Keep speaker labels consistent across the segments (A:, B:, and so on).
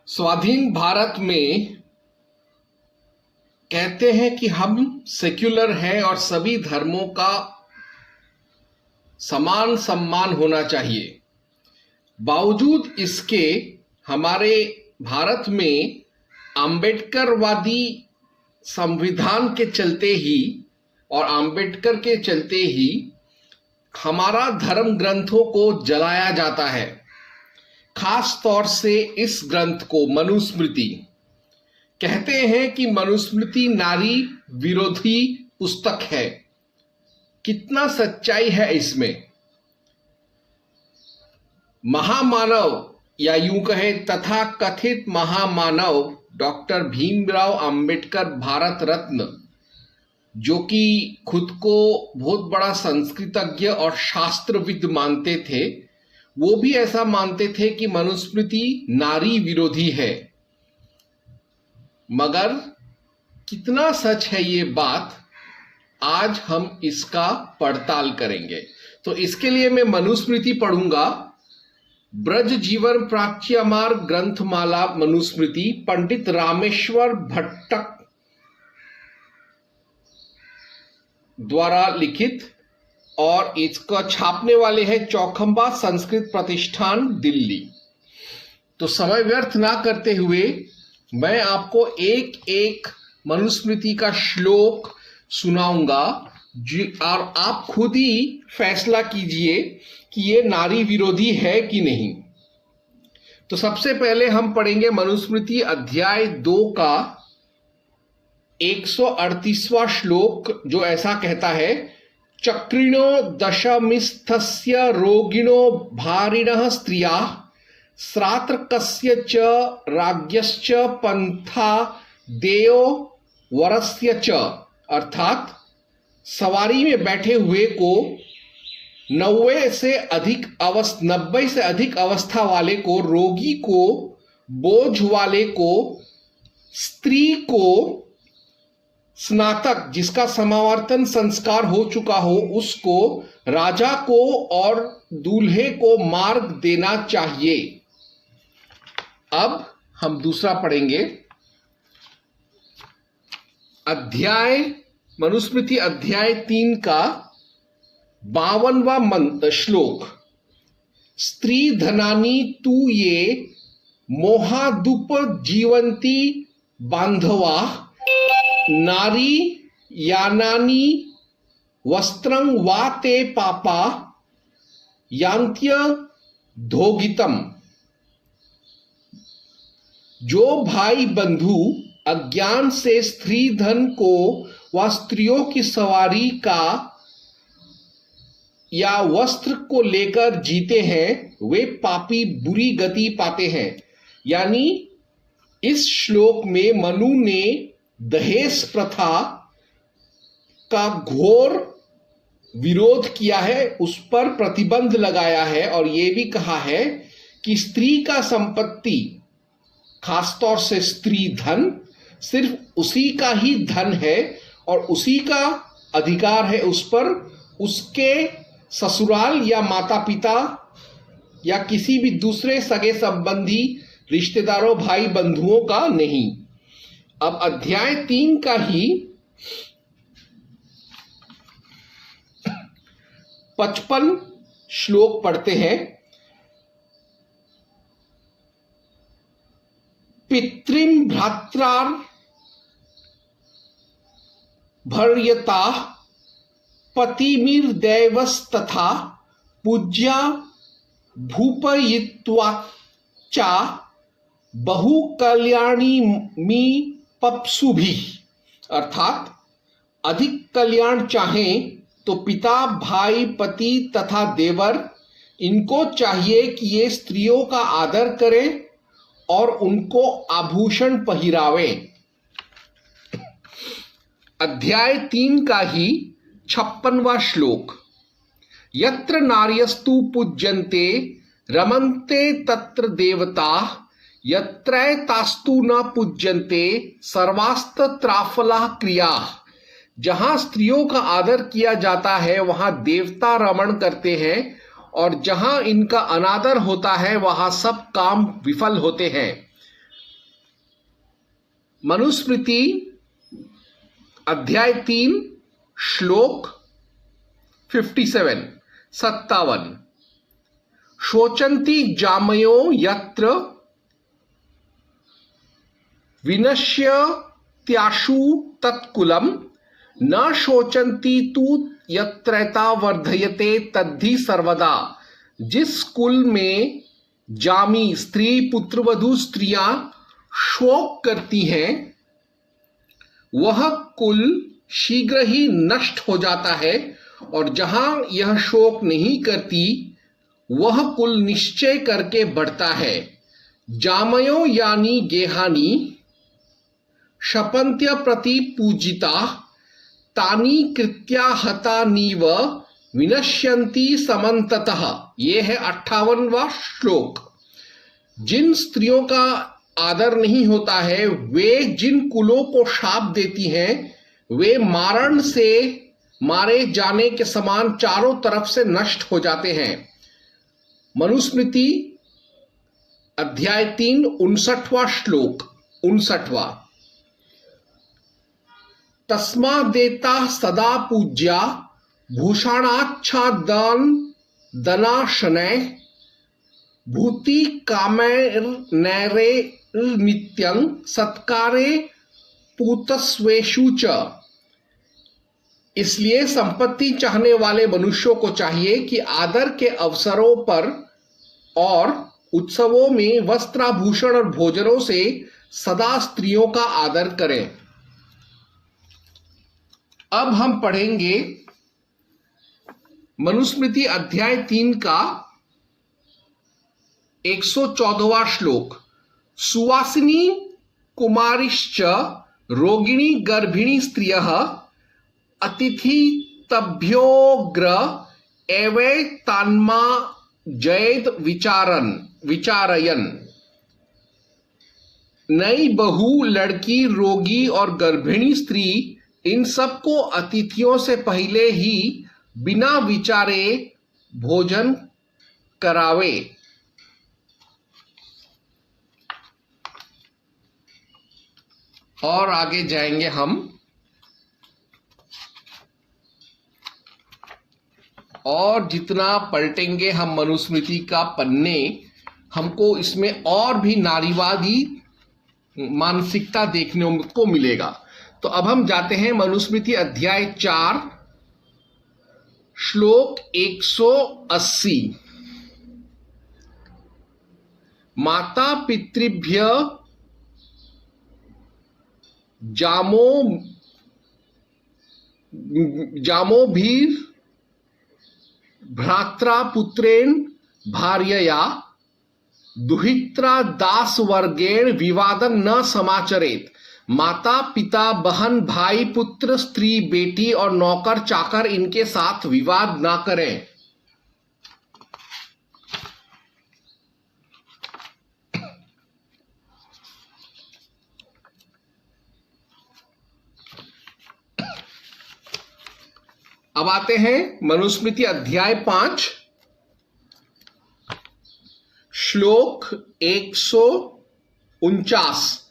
A: स्वाधीन भारत में कहते हैं कि हम सेक्युलर हैं और सभी धर्मों का समान सम्मान होना चाहिए। बावजूद इसके हमारे भारत में आम्बेडकरवादी संविधान के चलते ही और आम्बेडकर के चलते ही हमारा धर्म ग्रंथों को जलाया जाता है। खास तौर से इस ग्रंथ को मनुस्मृति कहते हैं कि मनुस्मृति नारी विरोधी पुस्तक है। कितना सच्चाई है इसमें? महामानव या यूं कहे तथा कथित महामानव डॉक्टर भीमराव अंबेडकर भारत रत्न, जो कि खुद को बहुत बड़ा संस्कृतज्ञ और शास्त्रविद मानते थे, वो भी ऐसा मानते थे कि मनुस्मृति नारी विरोधी है। मगर कितना सच है ये बात, आज हम इसका पड़ताल करेंगे। तो इसके लिए मैं मनुस्मृति पढ़ूंगा। ब्रज जीवन प्राच्यमार ग्रंथमाला मनुस्मृति, पंडित रामेश्वर भट्टक द्वारा लिखित, और इसका छापने वाले हैं चौखंबा संस्कृत प्रतिष्ठान, दिल्ली। तो समय व्यर्थ ना करते हुए मैं आपको एक एक मनुस्मृति का श्लोक सुनाऊंगा और आप खुद ही फैसला कीजिए कि ये नारी विरोधी है कि नहीं। तो सबसे पहले हम पढ़ेंगे मनुस्मृति अध्याय 2 का 138वां श्लोक, जो ऐसा कहता है, चक्रिणो दशमिस्थस्य रोगिणो भारिणः स्त्रियाः श्रात्रकस्य च राज्ञश्च पंथा देयो वरस्य च। अर्थात सवारी में बैठे हुए को 90 से अधिक अवस्था वाले को, रोगी को, बोझ वाले को, स्त्री को, स्नातक जिसका समावर्तन संस्कार हो चुका हो उसको, राजा को और दूल्हे को मार्ग देना चाहिए। अब हम दूसरा पढ़ेंगे। मनुस्मृति अध्याय 3 का 52वां श्लोक, स्त्री धनानी तू ये मोहादुप जीवंती बांधवा नारी यानानी वस्त्रं वा ते पापा यांत्य धोगितम। जो भाई बंधु अज्ञान से स्त्री धन को व स्त्रियों की सवारी का या वस्त्र को लेकर जीते हैं, वे पापी बुरी गति पाते हैं। यानी इस श्लोक में मनु ने दहेज प्रथा का घोर विरोध किया है, उस पर प्रतिबंध लगाया है और यह भी कहा है कि स्त्री का संपत्ति, खासतौर से स्त्री धन, सिर्फ उसी का ही धन है और उसी का अधिकार है उस पर, उसके ससुराल या माता पिता या किसी भी दूसरे सगे संबंधी रिश्तेदारों भाई बंधुओं का नहीं। अब अध्याय 3 का ही 55 श्लोक पढ़ते हैं। पितृम भ्रात्रार भर्यता पतिमिर्दैवस्तथा पूज्या भूपयित्वा चा बहु कल्याणी मी पप्सु भी। अर्थात अधिक कल्याण चाहें तो पिता, भाई, पति तथा देवर, इनको चाहिए कि ये स्त्रियों का आदर करें और उनको आभूषण पहिरावें। अध्याय 3 का ही 56वां श्लोक, यत्र नार्यस्तु पूज्यन्ते रमन्ते तत्र देवताः यत्रैतास्तु न पूज्यन्ते सर्वास्तत्राफला क्रियाः। जहां स्त्रियों का आदर किया जाता है वहां देवता रमण करते हैं और जहां इनका अनादर होता है वहां सब काम विफल होते हैं। मनुस्मृति अध्याय 3 श्लोक 57 शोचन्ति जामयो यत्र विनश्यत्याशु तत्कुलम न शोचन्ति तु यत्रैता वर्धयते तद्धि सर्वदा। जिस कुल में जामी स्त्री पुत्रवधू स्त्रियां शोक करती हैं वह कुल शीघ्र ही नष्ट हो जाता है, और जहां यह शोक नहीं करती वह कुल निश्चय करके बढ़ता है। जामयो यानी गेहानी शपन्त्य प्रति पूजिता तानी कृत्या हतानीव विनश्यन्ति समन्ततः। ये है 58वां श्लोक। जिन स्त्रियों का आदर नहीं होता है, वे जिन कुलों को शाप देती हैं, वे मारण से मारे जाने के समान चारों तरफ से नष्ट हो जाते हैं। मनुस्मृति अध्याय 3 59वां श्लोक 59वां। तस्मादेता सदा पूज्या भूषणाच्छादन दनाशनय भूति कामैर्नैरे नित्यं सत्कारे पूतस्वेषु च। इसलिए संपत्ति चाहने वाले मनुष्यों को चाहिए कि आदर के अवसरों पर और उत्सवों में वस्त्राभूषण और भोजनों से सदा स्त्रियों का आदर करें। अब हम पढ़ेंगे मनुस्मृति अध्याय 3 का 114वां श्लोक। सुवासिनी कुमारिश्च रोगिणी गर्भिणी स्त्रियः अतिथि तभ्योग्र एवैतान्मा जयेद विचारयन। नई बहू, लड़की, रोगी और गर्भिणी स्त्री, इन सबको अतिथियों से पहले ही बिना विचारे भोजन करावे। और आगे जाएंगे हम, और जितना पलटेंगे हम मनुस्मृति का पन्ने, हमको इसमें और भी नारीवादी मानसिकता देखने को मिलेगा। तो अब हम जाते हैं मनुस्मृति अध्याय 4 श्लोक 180। माता पितृभ्य जामोभिर भ्रात्रा पुत्रेण भार्यया दुहित्रा दास वर्गेण विवादं न समाचरेत। माता पिता बहन भाई पुत्र स्त्री बेटी और नौकर चाकर इनके साथ विवाद ना करें। अब आते हैं मनुस्मृति अध्याय 5 श्लोक 149।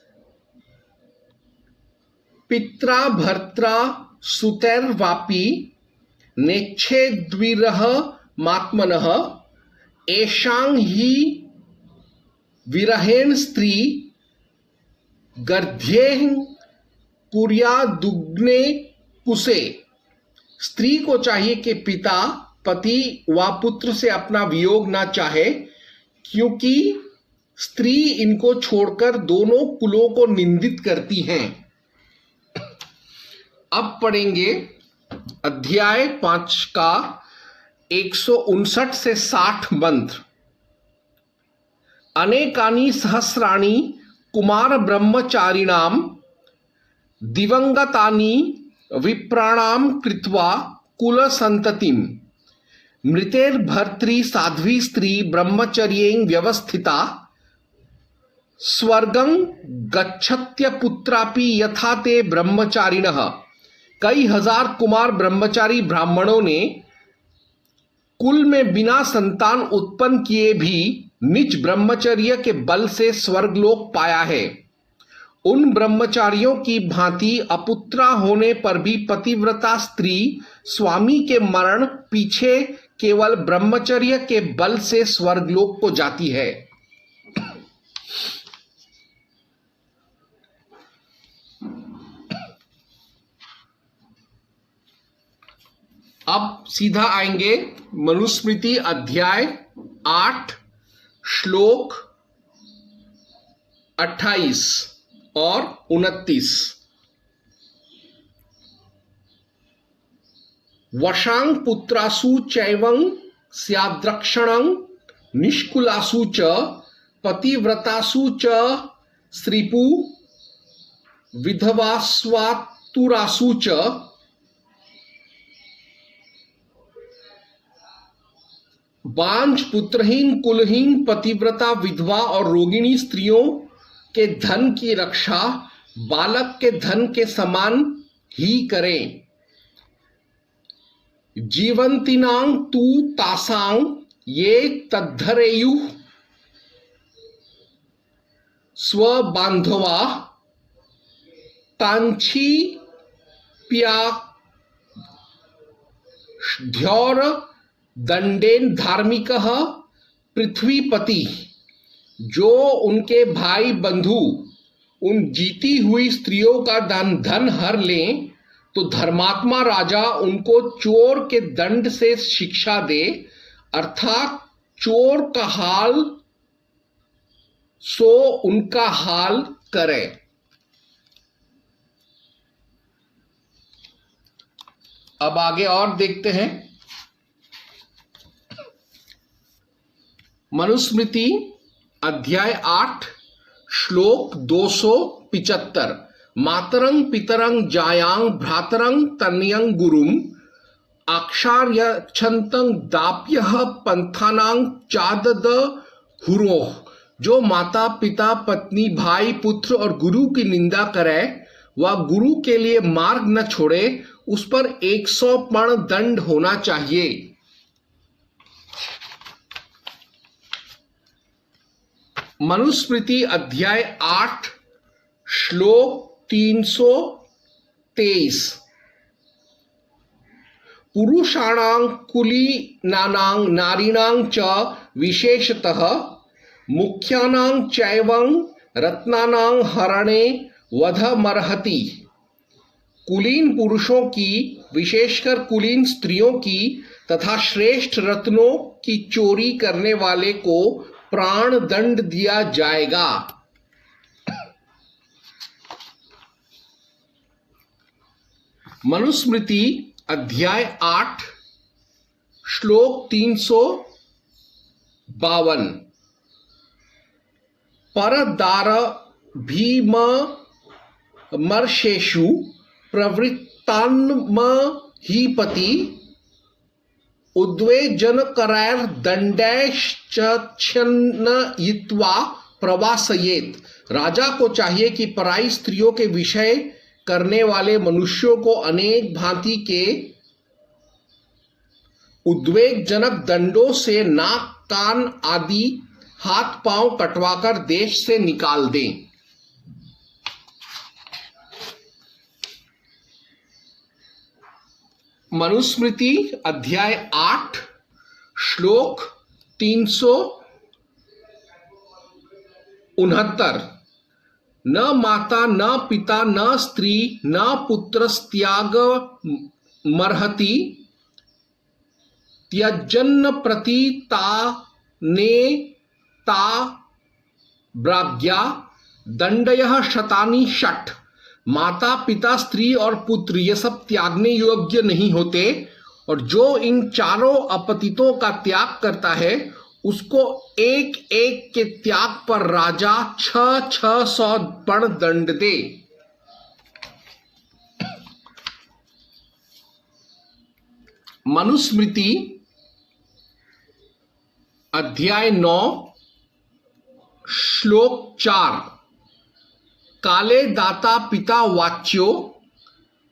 A: पित्रा भर्त्रा सुतैर्वापि नेच्छेद्विरह मात्मनः एषां हि विरहेण स्त्री गर्ध्येः कुर्यादुग्ने कुसे। स्त्री को चाहिए कि पिता, पति व पुत्र से अपना वियोग ना चाहे, क्योंकि स्त्री इनको छोड़कर दोनों कुलों को निंदित करती हैं। अब पढ़ेंगे अध्याय 5 का 159 से 60 मंत्र। अनेकानि सहस्राणि कुमार ब्रह्मचारिणाम दिवंगतानि विप्राणाम कृत्वा कुल संततिम मृतेर्भर्त्री साध्वी स्त्री ब्रह्मचर्येण व्यवस्थिता स्वर्गं गच्छत्य पुत्रापि यथा ते ब्रह्मचारिणः। कई हजार कुमार ब्रह्मचारी ब्राह्मणों ने कुल में बिना संतान उत्पन्न किए भी निज ब्रह्मचर्य के बल से स्वर्गलोक पाया है, उन ब्रह्मचारियों की भांति अपुत्रा होने पर भी पतिव्रता स्त्री स्वामी के मरण पीछे केवल ब्रह्मचर्य के बल से स्वर्गलोक को जाती है। अब सीधा आएंगे मनुस्मृति अध्याय 8 श्लोक 28 और 29। वशांग पुत्रासु चैवं स्याद्रक्षणं निष्कुलासु च पतिव्रतासु च स्त्रीपु विधवास्वातुरासु च बांझ पुत्रहीन कुलहीन पतिव्रता विधवा और रोगिणी स्त्रियों के धन की रक्षा बालक के धन के समान ही करें। जीवंतिनां तु तासां ये तद्धरेयुः स्वबांधवा तांछि प्याध्योर दंडेन धार्मिकः पृथ्वीपति। जो उनके भाई बंधु उन जीती हुई स्त्रियों का धन हर लें तो धर्मात्मा राजा उनको चोर के दंड से शिक्षा दे, अर्थात चोर का हाल सो उनका हाल करे। अब आगे और देखते हैं। मनुस्मृति अध्याय 8 श्लोक 275। मातरं पितरं जायां भ्रातरं तनयं गुरुम आक्षार्यच्छन्तं दाप्यः पंथानां चादद हुरोः। जो माता पिता पत्नी भाई पुत्र और गुरु की निंदा करे वह गुरु के लिए मार्ग न छोड़े, उस पर 100 पण दंड होना चाहिए। मनुस्मृति अध्याय 8 श्लोक 323। पुरुषाणां कुलीनानां नारीणां च विशेषतः मुख्यानां चैवं रत्नानां हरणे वधमर्हति। कुलीन पुरुषों की विशेषकर कुलीन स्त्रियों की तथा श्रेष्ठ रत्नों की चोरी करने वाले को प्राण दंड दिया जाएगा। मनुस्मृति अध्याय 8 श्लोक 352। परदार भीमर्षेषु प्रवृत्तान्महीपति उद्वेजनकरैर्दण्डैश्चच्छन्नयित्वा प्रवासयेत्। राजा को चाहिए कि पराई स्त्रियों के विषय करने वाले मनुष्यों को अनेक भांति के उद्वेगजनक दंडों से नाक कान आदि हाथ पांव कटवाकर देश से निकाल दें। मनुस्मृति अध्याय 8 श्लोक 369। न माता न पिता न स्त्री न पुत्रस्त्याग मर्हति त्यजन्न प्रतिता ने ता ब्राज्ञा दंडयः शतानि षट्। माता पिता स्त्री और पुत्र ये सब त्यागने योग्य नहीं होते, और जो इन चारों अपतितों का त्याग करता है उसको एक एक के त्याग पर राजा 600 पण दंड दे। मनुस्मृति अध्याय 9 श्लोक 4। काले दाता पिता वाच्यो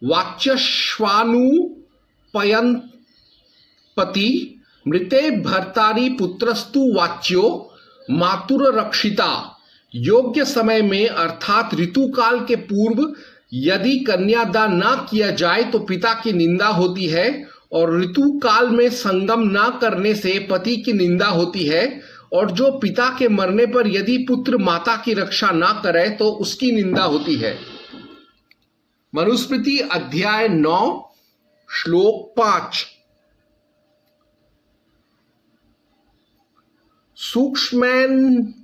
A: वाच्यश्वानुपयंपति मृते भर्तारि पुत्रस्तु वाच्यो मातुर रक्षिता। योग्य समय में अर्थात ऋतुकाल के पूर्व यदि कन्यादान ना किया जाए तो पिता की निंदा होती है, और ऋतुकाल में संगम ना करने से पति की निंदा होती है, और जो पिता के मरने पर यदि पुत्र माता की रक्षा ना करे तो उसकी निंदा होती है। मनुस्मृति अध्याय 9 श्लोक 5। सूक्ष्मेभ्योऽपि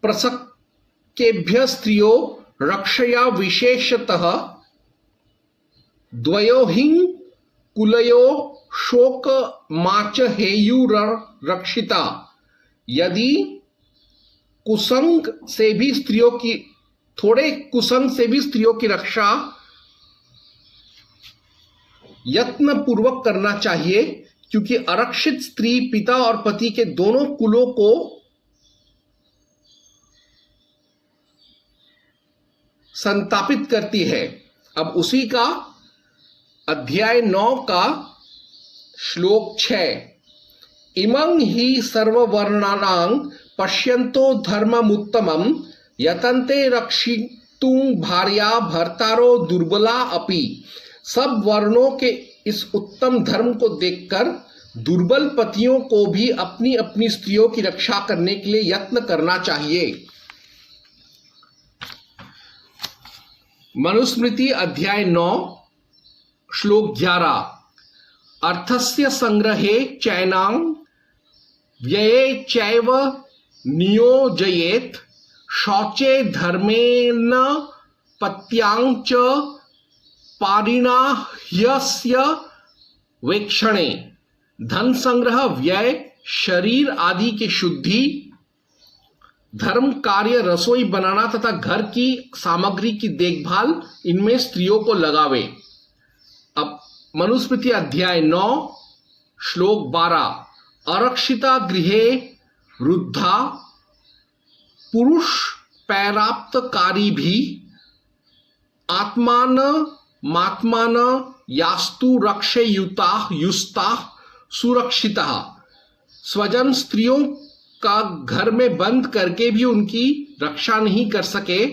A: प्रसक्तेभ्यः स्त्रियो रक्षया विशेषतः द्वयोहि कुलयो शोकमाच हेयुरक्षिता। यदि कुसंग से भी स्त्रियों की थोड़े कुसंग से भी स्त्रियों की रक्षा यत्न पूर्वक करना चाहिए, क्योंकि आरक्षित स्त्री पिता और पति के दोनों कुलों को संतापित करती है। अब उसी का अध्याय 9 का श्लोक 6। इमं हि सर्ववर्णानां पश्यन्तो धर्ममुत्तमं यतन्ते रक्षितुं भार्या भर्तारो दुर्बला अपि। सब वर्णों के इस उत्तम धर्म को देखकर दुर्बल पतियों को भी अपनी अपनी स्त्रियों की रक्षा करने के लिए यत्न करना चाहिए। मनुस्मृति अध्याय 9 श्लोक 11। अर्थस्य संग्रहे चैनां व्यये चैव नियोजयेत् शौचे धर्मेण पत्यां च पारिणाह्यस्य वेक्षणे। धन संग्रह, व्यय, शरीर आदि की शुद्धि, धर्म कार्य, रसोई बनाना तथा घर की सामग्री की देखभाल, इनमें स्त्रियों को लगावे। अब मनुस्मृति अध्याय 9 श्लोक 12। अरक्षिता गृहे रुद्धा पुरुष पैराप्तकारी भी आत्मान मात्मान यास्तु रक्षेयुता युस्ता सुरक्षिता। स्वजन स्त्रियों का घर में बंद करके भी उनकी रक्षा नहीं कर सके,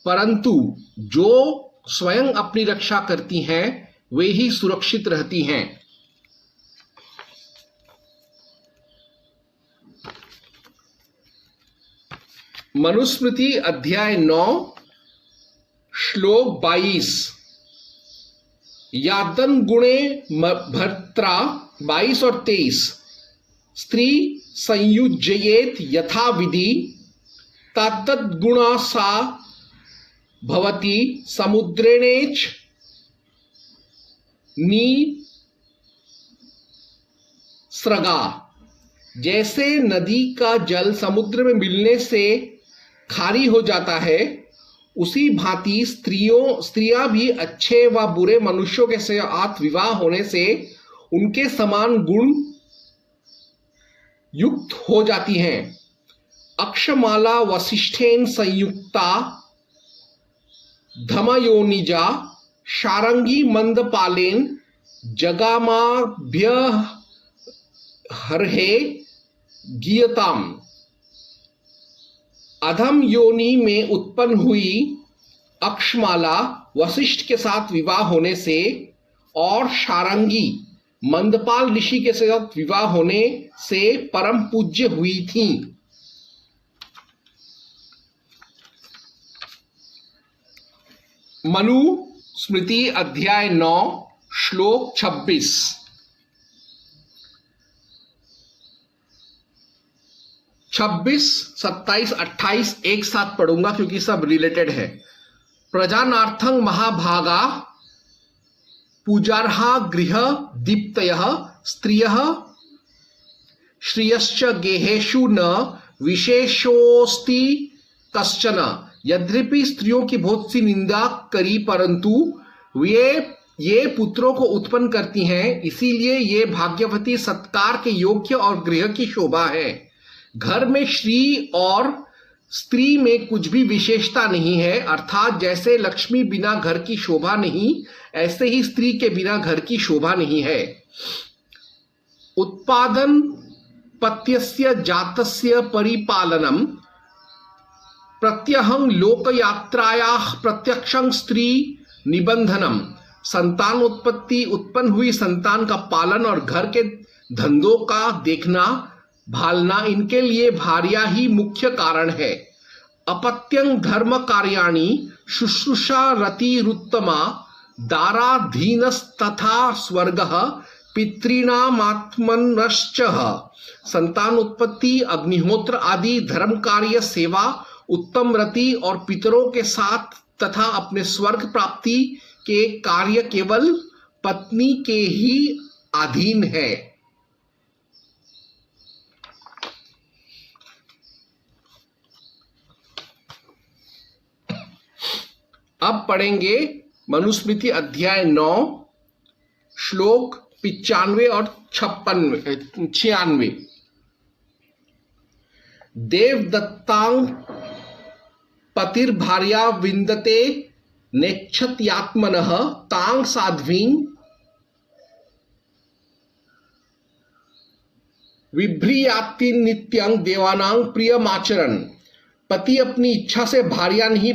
A: परंतु जो स्वयं अपनी रक्षा करती हैं वे ही सुरक्षित रहती हैं। मनुस्मृति अध्याय 9 श्लोक 22। यादन गुणे भर्त्रा 22 और 23। स्त्री संयुज्येत यथा विधि तद्गुणा सा भवति समुद्रेणेच निसृगा। जैसे नदी का जल समुद्र में मिलने से खारी हो जाता है, उसी भांति स्त्रियां भी अच्छे व बुरे मनुष्यों के साथ विवाह होने से उनके समान गुण युक्त हो जाती हैं। अक्षमाला वसिष्ठेन संयुक्ता धमयोनिजा शारंगी मंदपालेन जगामाभ्य हरहे गीयताम। अधम योनि में उत्पन्न हुई अक्षमाला वशिष्ठ के साथ विवाह होने से और शारंगी मंदपाल ऋषि के साथ विवाह होने से परम पूज्य हुई थी। मनु स्मृति अध्याय 9 श्लोक 26। 26, 27, 28 एक साथ पढ़ूंगा क्योंकि सब रिलेटेड है। प्रजानार्थं महाभागा पूजार्हा गृह दीप्तयः स्त्रियः श्रियश्च गेहेषु न विशेषोस्ति कश्चन। यद्यपि स्त्रियों की बहुत सी निंदा करी, परंतु ये पुत्रों को उत्पन्न करती हैं, इसीलिए ये भाग्यवती सत्कार के योग्य और गृह की शोभा है। घर में श्री और स्त्री में कुछ भी विशेषता नहीं है, अर्थात जैसे लक्ष्मी बिना घर की शोभा नहीं, ऐसे ही स्त्री के बिना घर की शोभा नहीं है। उत्पादन पत्यस्य जातस्य परिपालनम प्रत्यहं लोकयात्रायाः प्रत्यक्षं स्त्री निबंधनम। संतान उत्पत्ति, उत्पन्न हुई संतान का पालन और घर के धंधों का देखना भालना, इनके लिए भार्या ही मुख्य कारण है। अपत्यं धर्म कार्याणि शुश्रूषा रतिरुत्तमा दाराधीनस्तथा स्वर्गः पितॄणामात्मनश्च। संतान उत्पत्ति, अग्निहोत्र आदि धर्म कार्य, सेवा, उत्तम रति और पितरों के साथ तथा अपने स्वर्ग प्राप्ति के कार्य केवल पत्नी के ही अधीन है। अब पढ़ेंगे मनुस्मृति अध्याय 9 श्लोक 95 और 96। देवदत्तां पतिर्भार्या विन्दते नेच्छत्यात्मनः तां साध्वीं विभ्रियाति नित्यं देवानां प्रियमाचरन्। पति अपनी इच्छा से भार्या नहीं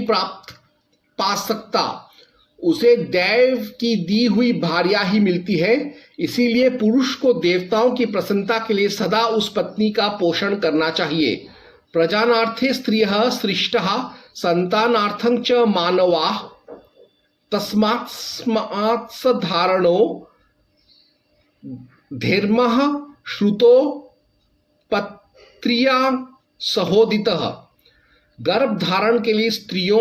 A: पा सकता, उसे देव की दी हुई भार्या ही मिलती है। इसीलिए पुरुष को देवताओं की प्रसन्नता के लिए सदा उस पत्नी का पोषण करना चाहिए। प्रजानार्थे स्त्रियः सृष्टः संतानार्थं च मानवाः तस्मात् धारणो धर्मः श्रुतो पत्र्या सहोदितः। गर्भ धारण के लिए स्त्रियों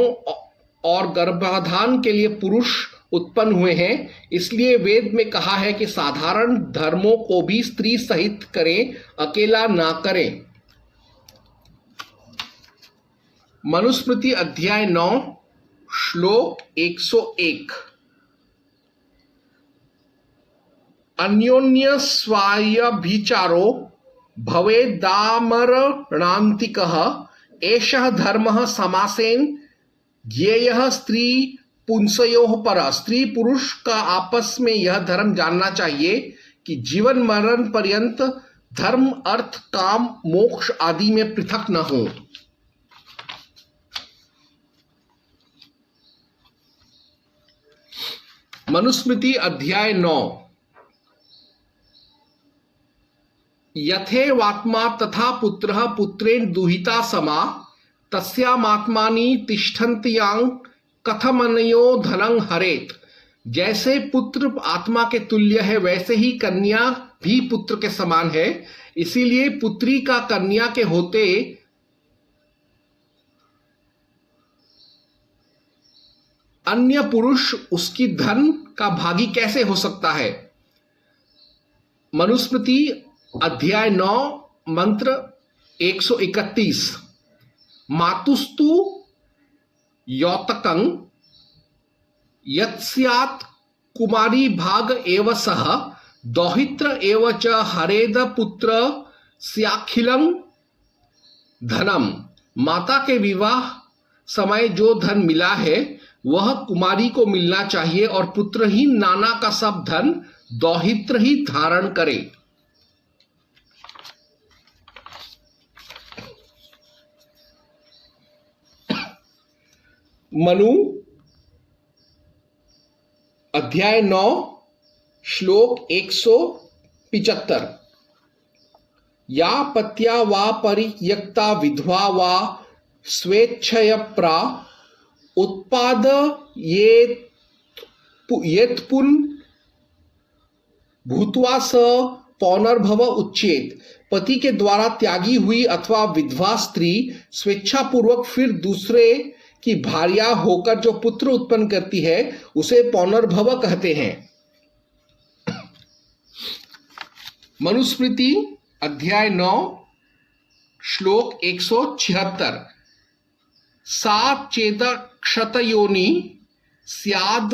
A: और गर्भाधान के लिए पुरुष उत्पन्न हुए हैं। इसलिए वेद में कहा है कि साधारण धर्मों को भी स्त्री सहित करें, अकेला ना करें। मनुस्मृति अध्याय 9 श्लोक 101। अन्योन्य स्वायभिचारो भवेदामरणान्तिकः एषः धर्मः समासेन ज्ञेयः स्त्री पुंसयोः परः। स्त्री पुरुष का आपस में यह धर्म जानना चाहिए कि जीवन मरण पर्यंत धर्म, अर्थ, काम, मोक्ष आदि में पृथक न हो। मनुस्मृति अध्याय 9। यथेवात्मा तथा पुत्रः पुत्रेण दुहिता समा तस्यामात्मानि तिष्ठन्त्यां कथमनयो धनं हरेत। जैसे पुत्र आत्मा के तुल्य है, वैसे ही कन्या भी पुत्र के समान है। इसीलिए पुत्री का कन्या के होते अन्य पुरुष उसकी धन का भागी कैसे हो सकता है। मनुस्मृति अध्याय 9 मंत्र 131। मातुस्तु यौतकं यत्स्यात् कुमारी भाग एव सह दौहित्र एव च हरेद पुत्र स्याखिलं धनम। माता के विवाह समय जो धन मिला है वह कुमारी को मिलना चाहिए और पुत्र ही नाना का सब धन दौहित्र ही धारण करे। मनु अध्याय 9 श्लोक 175। या पत्या वा परित्यक्ता विधवा वा स्वेच्छया उत्पादयेत्पुन भूत्वा स पौनर्भव उच्चेत। पति के द्वारा त्यागी हुई अथवा विधवा स्त्री स्वेच्छापूर्वक फिर दूसरे की भार्या होकर जो पुत्र उत्पन्न करती है उसे पौनर्भव कहते हैं। मनुस्मृति अध्याय 9 श्लोक 176। सा चेद क्षतयोनि स्याद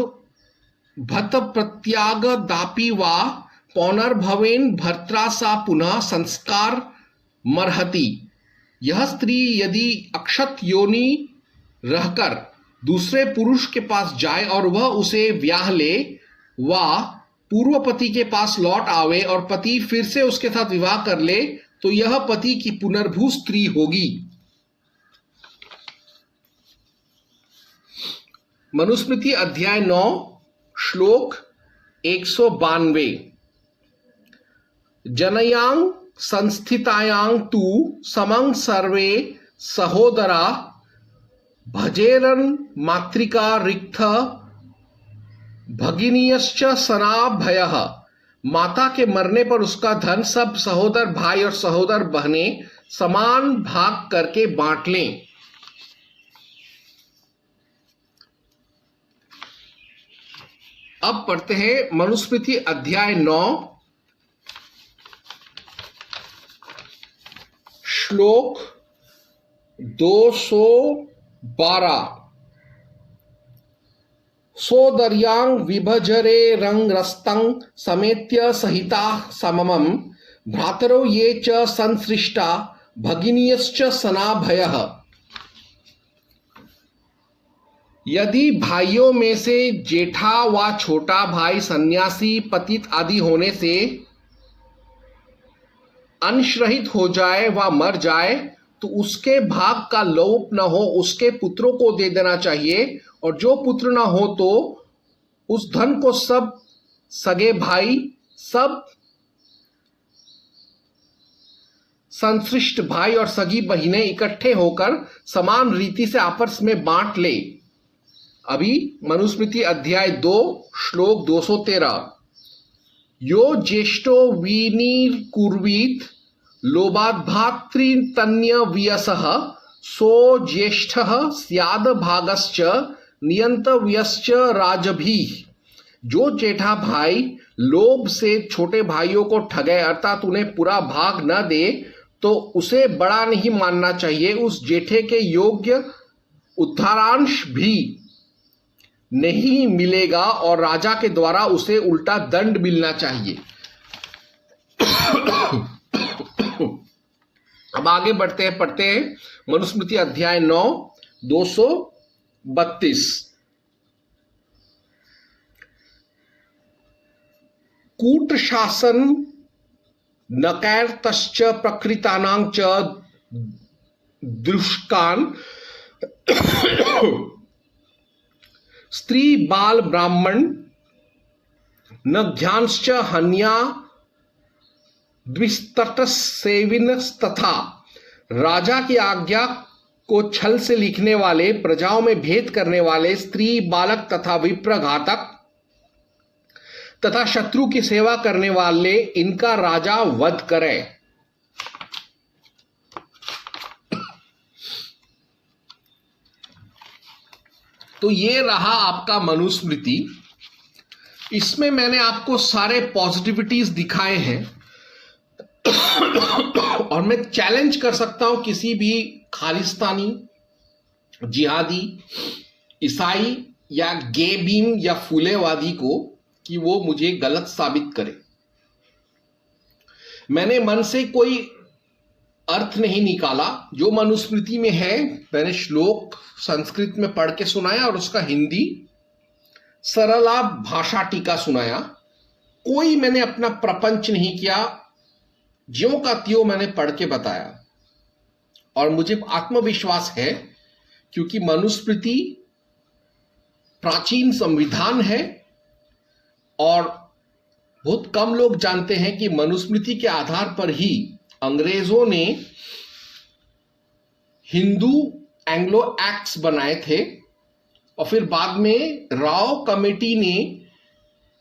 A: भत प्रत्याग दापि वा पौनर्भवेन भर्त्रा सा पुनः संस्कार मर्हति। यह स्त्री यदि अक्षत योनि रहकर दूसरे पुरुष के पास जाए और वह उसे ब्याह ले वा पूर्व पति के पास लौट आवे और पति फिर से उसके साथ विवाह कर ले तो यह पति की पुनर्भू स्त्री होगी। मनुस्मृति अध्याय 9 श्लोक 192। जनयां संस्थितायां तु समं सर्वे सहोदरा भजेरन मातृका रिक्त भगिनीयश्च सनाभयः। माता के मरने पर उसका धन सब सहोदर भाई और सहोदर बहनें समान भाग करके बांट लें। अब पढ़ते हैं मनुस्मृति अध्याय 9 श्लोक 212। सोदर्यां विभजरे रंगरस्तं समेत्य सहिता सममं भ्रातरो ये च संसृष्टा भगिनीयश्च सनाभयः। यदि भाइयों में से जेठा व छोटा भाई सन्यासी पतित आदि होने से अंशरहित हो जाए व मर जाए तो उसके भाग का लोप न हो उसके पुत्रों को दे देना चाहिए, और जो पुत्र न हो तो उस धन को सब सगे भाई सब संश्लिष्ट भाई और सगी बहिनें इकट्ठे होकर समान रीति से आपस में बांट ले। अभी मनुस्मृति अध्याय 2 श्लोक 213। यो ज्येष्ठो विनिर्कुर्वीत लोभाद्भातृतन्य व्यसः सो ज्येष्ठः स्याद भागश्च नियंतव्यश्च राजभिः। जो जेठा भाई लोभ से छोटे भाइयों को ठगे अर्थात उन्हें पूरा भाग न दे तो उसे बड़ा नहीं मानना चाहिए। उस जेठे के योग्य उद्धारांश भी नहीं मिलेगा और राजा के द्वारा उसे उल्टा दंड मिलना चाहिए। अब आगे बढ़ते हैं, पढ़ते हैं मनुस्मृति अध्याय 9 232। कूट शासन नकैर्तश्च प्रकृतानां च दुष्कान स्त्री बाल ब्राह्मण न ज्ञानश्च हन्या द्विस्तटसेविनस्तथा। राजा की आज्ञा को छल से लिखने वाले, प्रजाओं में भेद करने वाले, स्त्री बालक तथा विप्र घातक तथा शत्रु की सेवा करने वाले इनका राजा वध करे। तो ये रहा आपका मनुस्मृति। इसमें मैंने आपको सारे पॉजिटिविटीज दिखाए हैं और मैं चैलेंज कर सकता हूं किसी भी खालिस्तानी, जिहादी, ईसाई या गे बीम या फूलेवादी को कि वो मुझे गलत साबित करे। मैंने मन से कोई अर्थ नहीं निकाला। जो मनुस्मृति में है मैंने श्लोक संस्कृत में पढ़ के सुनाया और उसका हिंदी सरला भाषा टीका सुनाया। कोई मैंने अपना प्रपंच नहीं किया, ज्यों का त्यों मैंने पढ़ के बताया। और मुझे आत्मविश्वास है क्योंकि मनुस्मृति प्राचीन संविधान है और बहुत कम लोग जानते हैं कि मनुस्मृति के आधार पर ही अंग्रेजों ने हिंदू एंग्लो एक्ट्स बनाए थे और फिर बाद में राव कमेटी ने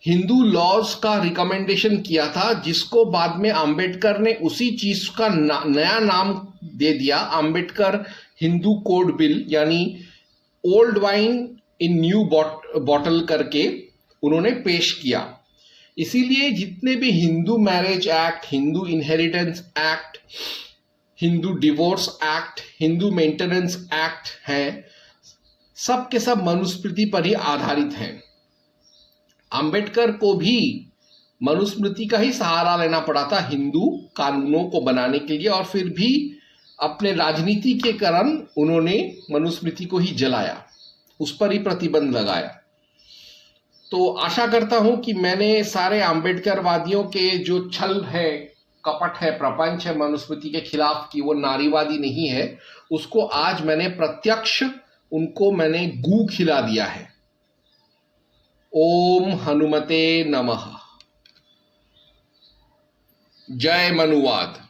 A: हिंदू लॉज का रिकमेंडेशन किया था, जिसको बाद में अंबेडकर ने उसी चीज का नया नाम दे दिया, अंबेडकर हिंदू कोड बिल, यानी old wine in new bottle करके उन्होंने पेश किया। इसीलिए जितने भी Hindu marriage act, Hindu inheritance act, Hindu divorce act, Hindu maintenance act हैं, सब के सब मनुस्मृति पर ही आधारित हैं। अंबेडकर को भी मनुस्मृति का ही सहारा लेना पड़ा था हिंदू कानूनों को बनाने के लिए, और फिर भी अपने राजनीति के कारण उन्होंने मनुस्मृति को ही जलाया, उस पर ही प्रतिबंध लगाया। तो आशा करता हूं कि मैंने सारे आंबेडकरवादियों के जो छल है, कपट है, प्रपंच है मनुस्मृति के खिलाफ कि वो नारीवादी नहीं है, उसको आज मैंने प्रत्यक्ष उनको मैंने गू खिला दिया है। ओम हनुमते नमः। जय मनुवाद।